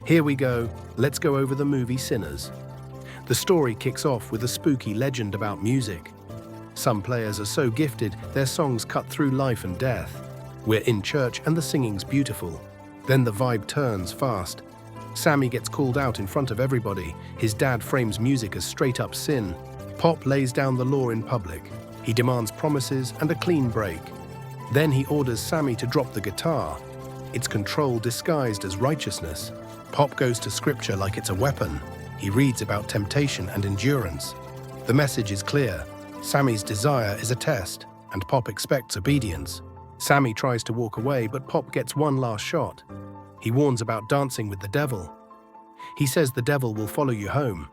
Here we go, let's go over the movie Sinners. The story kicks off with a spooky legend about music. Some players are so gifted, their songs cut through life and death. We're in church and the singing's beautiful. Then the vibe turns fast. Sammy gets called out in front of everybody. His dad frames music as straight-up sin. Pop lays down the law in public. He demands promises and a clean break. Then he orders Sammy to drop the guitar. It's control disguised as righteousness. Pop goes to scripture like it's a weapon. He reads about temptation and endurance. The message is clear. Sammy's desire is a test, and Pop expects obedience. Sammy tries to walk away, but Pop gets one last shot. He warns about dancing with the devil. He says the devil will follow you home.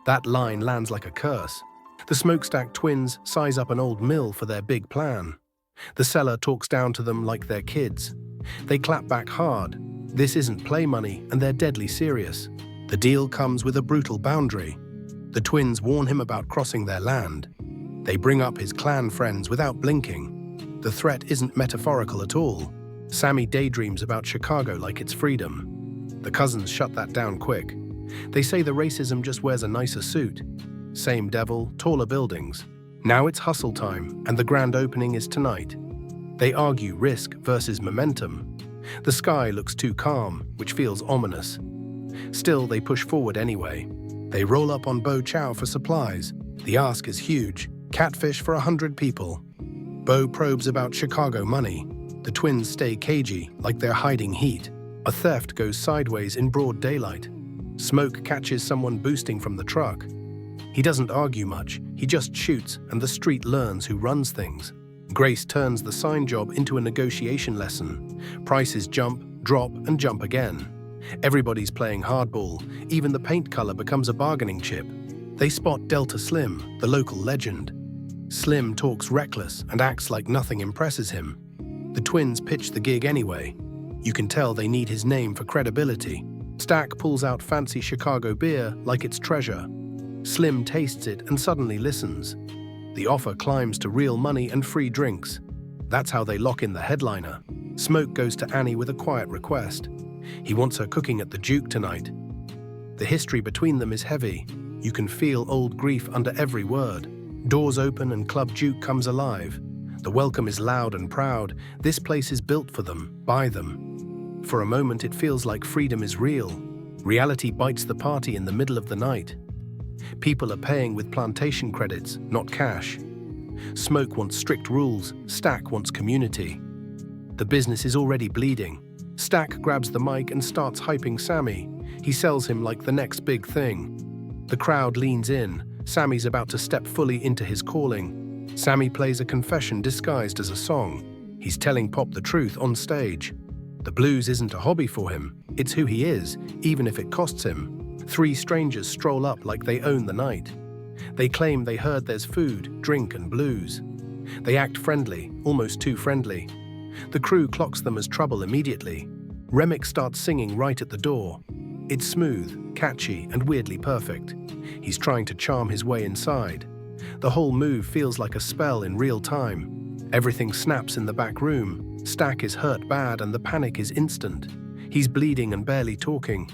That line lands like a curse. The Smokestack twins size up an old mill for their big plan. The seller talks down to them like they're kids. They clap back hard. This isn't play money, and they're deadly serious. The deal comes with a brutal boundary. The twins warn him about crossing their land. They bring up his clan friends without blinking. The threat isn't metaphorical at all. Sammy daydreams about Chicago like it's freedom. The cousins shut that down quick. They say the racism just wears a nicer suit. Same devil, taller buildings. Now it's hustle time, and the grand opening is tonight. They argue risk versus momentum. The sky looks too calm, which feels ominous. Still, they push forward anyway. They roll up on Bo Chow for supplies. The ask is huge. Catfish for 100 people. Bo probes about Chicago money. The twins stay cagey, like they're hiding heat. A theft goes sideways in broad daylight. Smoke catches someone boosting from the truck. He doesn't argue much, he just shoots, and the street learns who runs things. Grace turns the sign job into a negotiation lesson. Prices jump, drop, and jump again. Everybody's playing hardball. Even the paint color becomes a bargaining chip. They spot Delta Slim, the local legend. Slim talks reckless and acts like nothing impresses him. The twins pitch the gig anyway. You can tell they need his name for credibility. Stack pulls out fancy Chicago beer like it's treasure. Slim tastes it and suddenly listens. The offer climbs to real money and free drinks. That's how they lock in the headliner. Smoke goes to Annie with a quiet request. He wants her cooking at the Duke tonight. The history between them is heavy. You can feel old grief under every word. Doors open and Club Duke comes alive. The welcome is loud and proud. This place is built for them, by them. For a moment it feels like freedom is real. Reality bites the party in the middle of the night. People are paying with plantation credits, not cash. Smoke wants strict rules, Stack wants community. The business is already bleeding. Stack grabs the mic and starts hyping Sammy. He sells him like the next big thing. The crowd leans in. Sammy's about to step fully into his calling. Sammy plays a confession disguised as a song. He's telling Pop the truth on stage. The blues isn't a hobby for him. It's who he is, even if it costs him. 3 strangers stroll up like they own the night. They claim they heard there's food, drink, and blues. They act friendly, almost too friendly. The crew clocks them as trouble immediately. Remick starts singing right at the door. It's smooth, catchy, and weirdly perfect. He's trying to charm his way inside. The whole move feels like a spell in real time. Everything snaps in the back room. Stack is hurt bad and the panic is instant. He's bleeding and barely talking.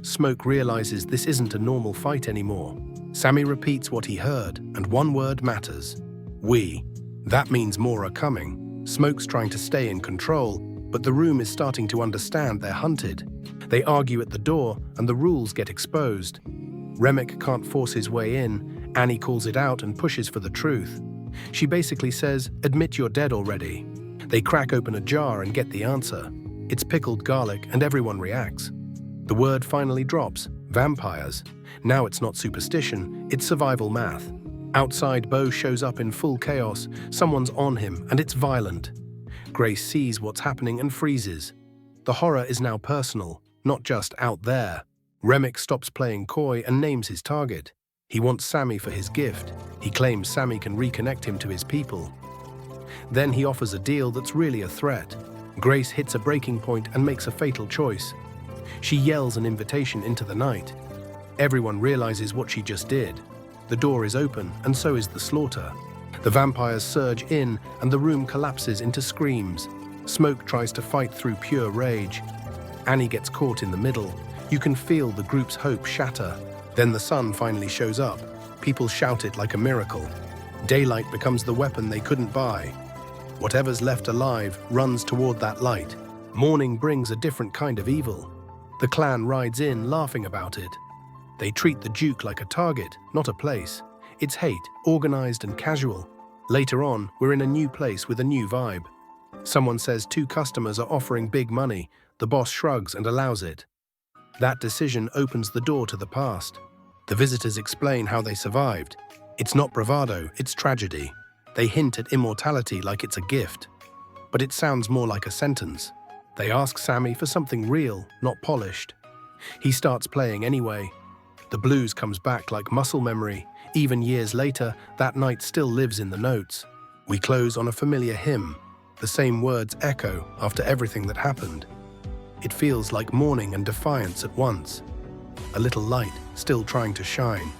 Smoke realizes this isn't a normal fight anymore. Sammy repeats what he heard, and one word matters. We. That means more are coming. Smoke's trying to stay in control, but the room is starting to understand they're hunted. They argue at the door, and the rules get exposed. Remick can't force his way in. Annie calls it out and pushes for the truth. She basically says, "Admit you're dead already." They crack open a jar and get the answer. It's pickled garlic, and everyone reacts. The word finally drops, vampires. Now it's not superstition, it's survival math. Outside, Bo shows up in full chaos. Someone's on him, and it's violent. Grace sees what's happening and freezes. The horror is now personal, not just out there. Remick stops playing coy and names his target. He wants Sammy for his gift. He claims Sammy can reconnect him to his people. Then he offers a deal that's really a threat. Grace hits a breaking point and makes a fatal choice. She yells an invitation into the night. Everyone realizes what she just did. The door is open, and so is the slaughter. The vampires surge in, and the room collapses into screams. Smoke tries to fight through pure rage. Annie gets caught in the middle. You can feel the group's hope shatter. Then the sun finally shows up. People shout it like a miracle. Daylight becomes the weapon they couldn't buy. Whatever's left alive runs toward that light. Morning brings a different kind of evil. The clan rides in, laughing about it. They treat the Duke like a target, not a place. It's hate, organized and casual. Later on, we're in a new place with a new vibe. Someone says 2 customers are offering big money. The boss shrugs and allows it. That decision opens the door to the past. The visitors explain how they survived. It's not bravado, it's tragedy. They hint at immortality like it's a gift. But it sounds more like a sentence. They ask Sammy for something real, not polished. He starts playing anyway. The blues comes back like muscle memory. Even years later, that night still lives in the notes. We close on a familiar hymn. The same words echo after everything that happened. It feels like mourning and defiance at once. A little light still trying to shine.